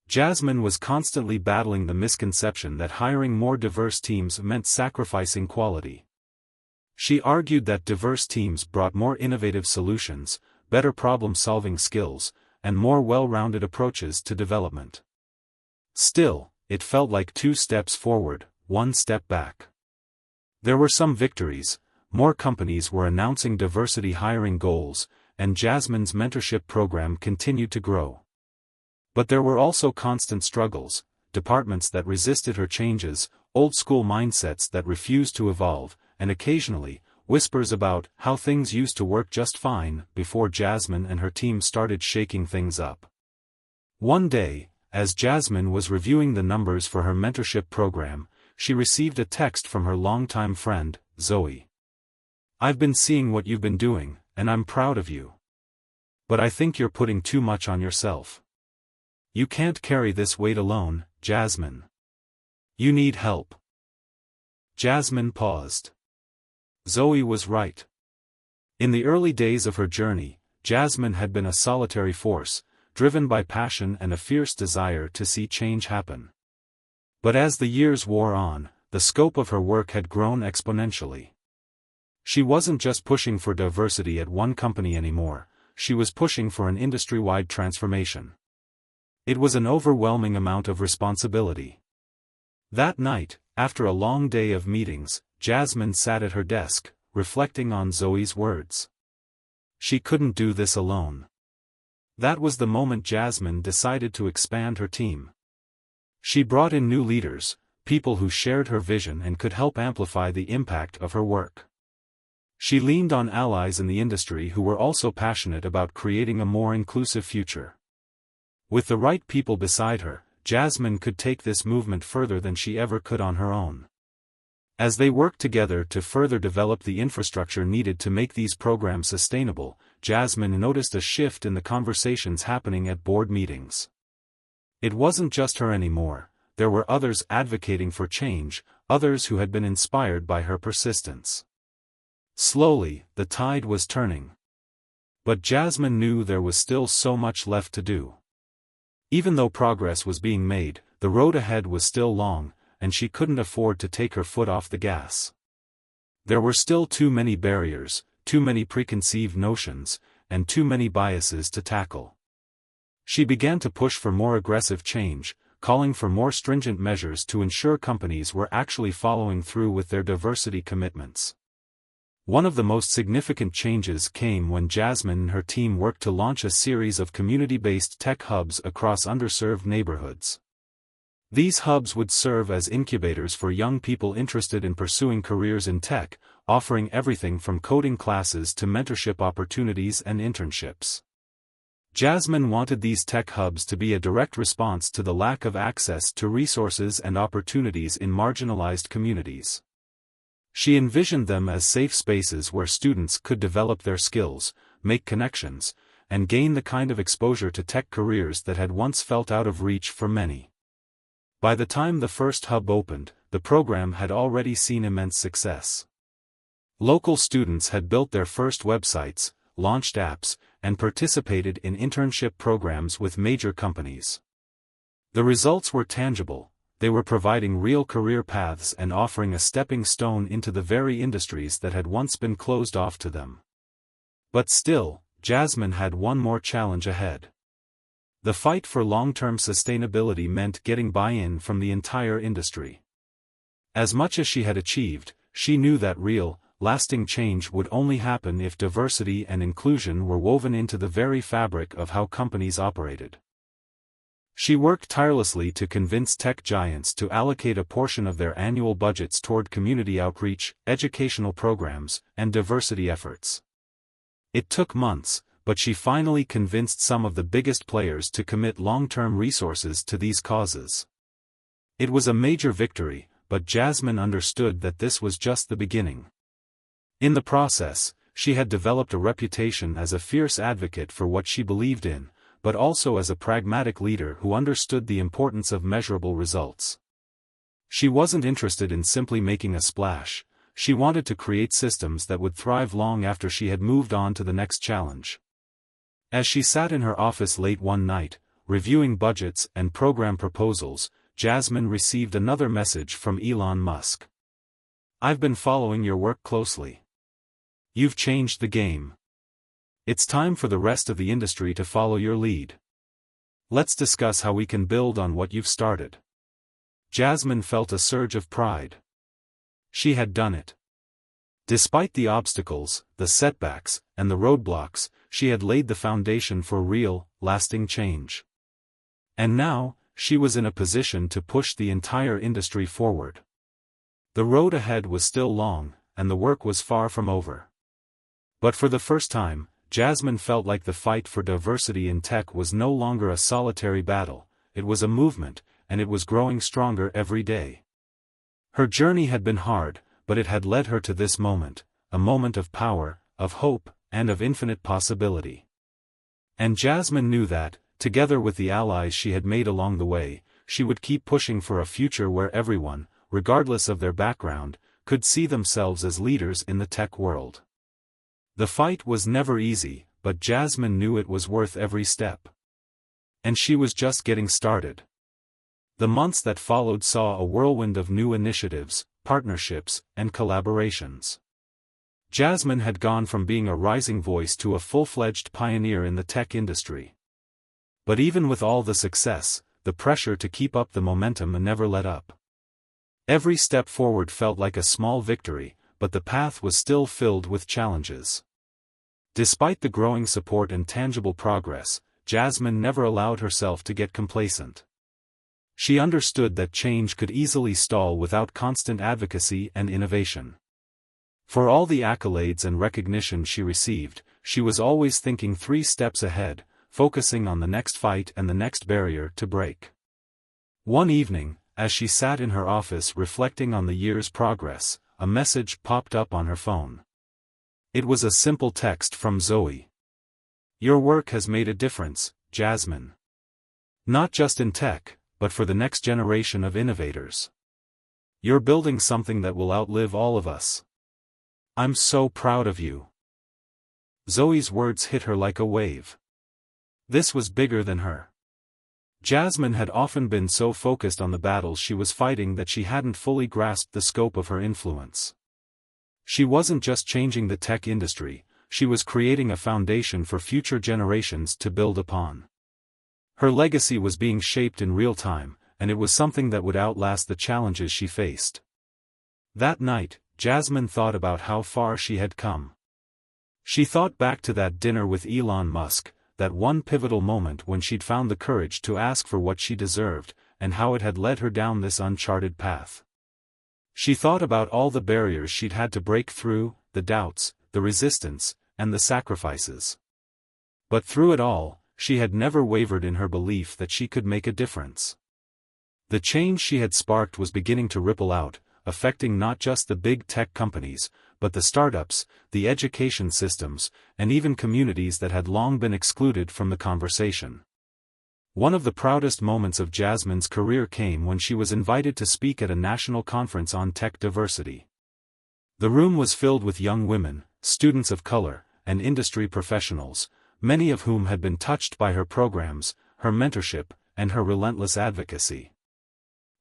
Jasmine was constantly battling the misconception that hiring more diverse teams meant sacrificing quality. She argued that diverse teams brought more innovative solutions, better problem-solving skills, and more well-rounded approaches to development. Still, it felt like 2 steps forward, 1 step back. There were some victories. More companies were announcing diversity hiring goals, and Jasmine's mentorship program continued to grow. But there were also constant struggles, departments that resisted her changes, old-school mindsets that refused to evolve, and occasionally, whispers about how things used to work just fine before Jasmine and her team started shaking things up. One day, as Jasmine was reviewing the numbers for her mentorship program, she received a text from her longtime friend, Zoe. "I've been seeing what you've been doing, and I'm proud of you. But I think you're putting too much on yourself. You can't carry this weight alone, Jasmine. You need help." Jasmine paused. Zoe was right. In the early days of her journey, Jasmine had been a solitary force, driven by passion and a fierce desire to see change happen. But as the years wore on, the scope of her work had grown exponentially. She wasn't just pushing for diversity at one company anymore, she was pushing for an industry-wide transformation. It was an overwhelming amount of responsibility. That night, after a long day of meetings, Jasmine sat at her desk, reflecting on Zoe's words. She couldn't do this alone. That was the moment Jasmine decided to expand her team. She brought in new leaders, people who shared her vision and could help amplify the impact of her work. She leaned on allies in the industry who were also passionate about creating a more inclusive future. With the right people beside her, Jasmine could take this movement further than she ever could on her own. As they worked together to further develop the infrastructure needed to make these programs sustainable, Jasmine noticed a shift in the conversations happening at board meetings. It wasn't just her anymore, there were others advocating for change, others who had been inspired by her persistence. Slowly, the tide was turning. But Jasmine knew there was still so much left to do. Even though progress was being made, the road ahead was still long, and she couldn't afford to take her foot off the gas. There were still too many barriers, too many preconceived notions, and too many biases to tackle. She began to push for more aggressive change, calling for more stringent measures to ensure companies were actually following through with their diversity commitments. One of the most significant changes came when Jasmine and her team worked to launch a series of community-based tech hubs across underserved neighborhoods. These hubs would serve as incubators for young people interested in pursuing careers in tech, offering everything from coding classes to mentorship opportunities and internships. Jasmine wanted these tech hubs to be a direct response to the lack of access to resources and opportunities in marginalized communities. She envisioned them as safe spaces where students could develop their skills, make connections, and gain the kind of exposure to tech careers that had once felt out of reach for many. By the time the first hub opened, the program had already seen immense success. Local students had built their first websites, launched apps, and participated in internship programs with major companies. The results were tangible. They were providing real career paths and offering a stepping stone into the very industries that had once been closed off to them. But still, Jasmine had one more challenge ahead. The fight for long-term sustainability meant getting buy-in from the entire industry. As much as she had achieved, she knew that real, lasting change would only happen if diversity and inclusion were woven into the very fabric of how companies operated. She worked tirelessly to convince tech giants to allocate a portion of their annual budgets toward community outreach, educational programs, and diversity efforts. It took months, but she finally convinced some of the biggest players to commit long-term resources to these causes. It was a major victory, but Jasmine understood that this was just the beginning. In the process, she had developed a reputation as a fierce advocate for what she believed in, but also as a pragmatic leader who understood the importance of measurable results. She wasn't interested in simply making a splash, she wanted to create systems that would thrive long after she had moved on to the next challenge. As she sat in her office late one night, reviewing budgets and program proposals, Jasmine received another message from Elon Musk. "I've been following your work closely. You've changed the game. It's time for the rest of the industry to follow your lead. Let's discuss how we can build on what you've started." Jasmine felt a surge of pride. She had done it. Despite the obstacles, the setbacks, and the roadblocks, she had laid the foundation for real, lasting change. And now, she was in a position to push the entire industry forward. The road ahead was still long, and the work was far from over. But for the first time, Jasmine felt like the fight for diversity in tech was no longer a solitary battle, it was a movement, and it was growing stronger every day. Her journey had been hard, but it had led her to this moment, a moment of power, of hope, and of infinite possibility. And Jasmine knew that, together with the allies she had made along the way, she would keep pushing for a future where everyone, regardless of their background, could see themselves as leaders in the tech world. The fight was never easy, but Jasmine knew it was worth every step. And she was just getting started. The months that followed saw a whirlwind of new initiatives, partnerships, and collaborations. Jasmine had gone from being a rising voice to a full-fledged pioneer in the tech industry. But even with all the success, the pressure to keep up the momentum never let up. Every step forward felt like a small victory, but the path was still filled with challenges. Despite the growing support and tangible progress, Jasmine never allowed herself to get complacent. She understood that change could easily stall without constant advocacy and innovation. For all the accolades and recognition she received, she was always thinking 3 steps ahead, focusing on the next fight and the next barrier to break. One evening, as she sat in her office reflecting on the year's progress, a message popped up on her phone. It was a simple text from Zoe. "Your work has made a difference, Jasmine. Not just in tech, but for the next generation of innovators. You're building something that will outlive all of us. I'm so proud of you." Zoe's words hit her like a wave. This was bigger than her. Jasmine had often been so focused on the battles she was fighting that she hadn't fully grasped the scope of her influence. She wasn't just changing the tech industry, she was creating a foundation for future generations to build upon. Her legacy was being shaped in real time, and it was something that would outlast the challenges she faced. That night, Jasmine thought about how far she had come. She thought back to that dinner with Elon Musk, that one pivotal moment when she'd found the courage to ask for what she deserved, and how it had led her down this uncharted path. She thought about all the barriers she'd had to break through, the doubts, the resistance, and the sacrifices. But through it all, she had never wavered in her belief that she could make a difference. The change she had sparked was beginning to ripple out, affecting not just the big tech companies, but the startups, the education systems, and even communities that had long been excluded from the conversation. One of the proudest moments of Jasmine's career came when she was invited to speak at a national conference on tech diversity. The room was filled with young women, students of color, and industry professionals, many of whom had been touched by her programs, her mentorship, and her relentless advocacy.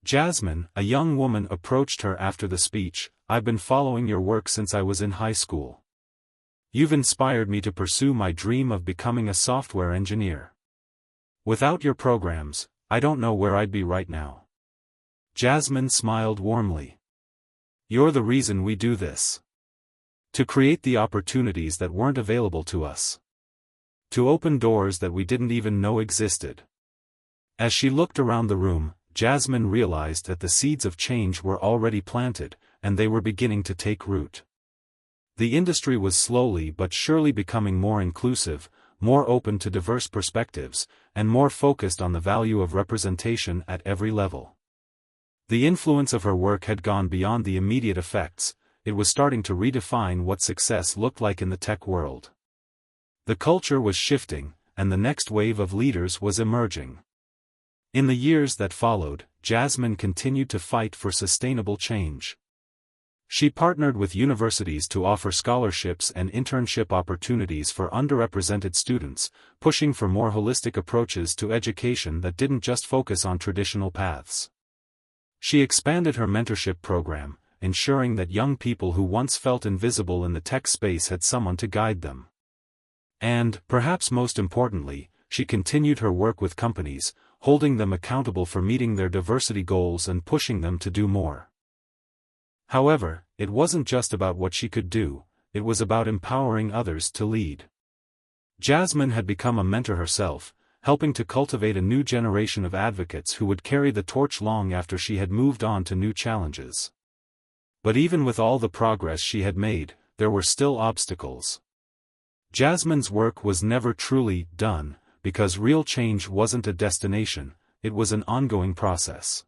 Jasmine, a young woman, approached her after the speech. "I've been following your work since I was in high school. You've inspired me to pursue my dream of becoming a software engineer. Without your programs, I don't know where I'd be right now." Jasmine smiled warmly. "You're the reason we do this. To create the opportunities that weren't available to us. To open doors that we didn't even know existed." As she looked around the room, Jasmine realized that the seeds of change were already planted, and they were beginning to take root. The industry was slowly but surely becoming more inclusive, more open to diverse perspectives, and more focused on the value of representation at every level. The influence of her work had gone beyond the immediate effects, it was starting to redefine what success looked like in the tech world. The culture was shifting, and the next wave of leaders was emerging. In the years that followed, Jasmine continued to fight for sustainable change. She partnered with universities to offer scholarships and internship opportunities for underrepresented students, pushing for more holistic approaches to education that didn't just focus on traditional paths. She expanded her mentorship program, ensuring that young people who once felt invisible in the tech space had someone to guide them. And, perhaps most importantly, she continued her work with companies, holding them accountable for meeting their diversity goals and pushing them to do more. However, it wasn't just about what she could do, it was about empowering others to lead. Jasmine had become a mentor herself, helping to cultivate a new generation of advocates who would carry the torch long after she had moved on to new challenges. But even with all the progress she had made, there were still obstacles. Jasmine's work was never truly done, because real change wasn't a destination, it was an ongoing process.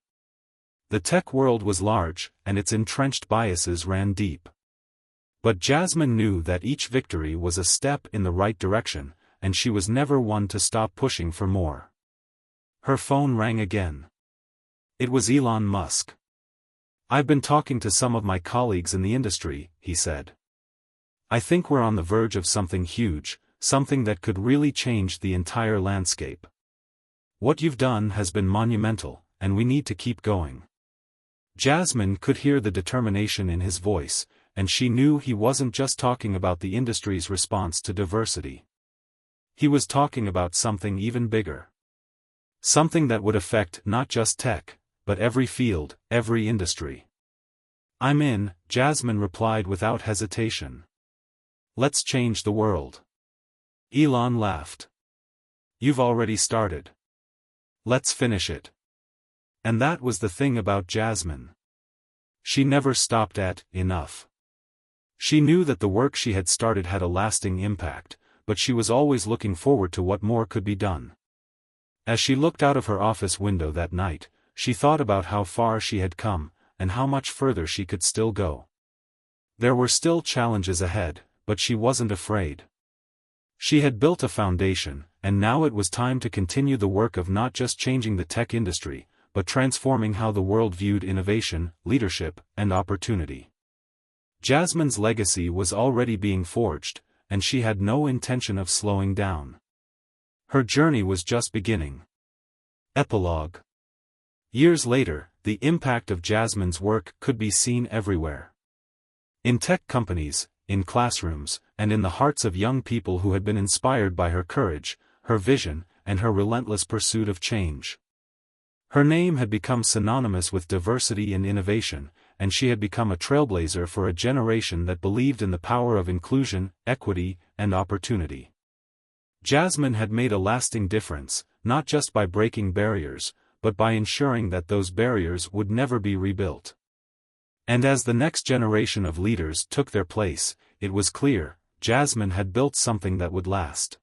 The tech world was large, and its entrenched biases ran deep. But Jasmine knew that each victory was a step in the right direction, and she was never one to stop pushing for more. Her phone rang again. It was Elon Musk. "I've been talking to some of my colleagues in the industry," he said. "I think we're on the verge of something huge, something that could really change the entire landscape. What you've done has been monumental, and we need to keep going." Jasmine could hear the determination in his voice, and she knew he wasn't just talking about the industry's response to diversity. He was talking about something even bigger. Something that would affect not just tech, but every field, every industry. "I'm in," Jasmine replied without hesitation. "Let's change the world." Elon laughed. "You've already started. Let's finish it." And that was the thing about Jasmine. She never stopped at enough. She knew that the work she had started had a lasting impact, but she was always looking forward to what more could be done. As she looked out of her office window that night, she thought about how far she had come, and how much further she could still go. There were still challenges ahead, but she wasn't afraid. She had built a foundation, and now it was time to continue the work of not just changing the tech industry, but transforming how the world viewed innovation, leadership, and opportunity. Jasmine's legacy was already being forged, and she had no intention of slowing down. Her journey was just beginning. Epilogue. Years later, the impact of Jasmine's work could be seen everywhere. In tech companies, in classrooms, and in the hearts of young people who had been inspired by her courage, her vision, and her relentless pursuit of change. Her name had become synonymous with diversity and innovation, and she had become a trailblazer for a generation that believed in the power of inclusion, equity, and opportunity. Jasmine had made a lasting difference, not just by breaking barriers, but by ensuring that those barriers would never be rebuilt. And as the next generation of leaders took their place, it was clear, Jasmine had built something that would last.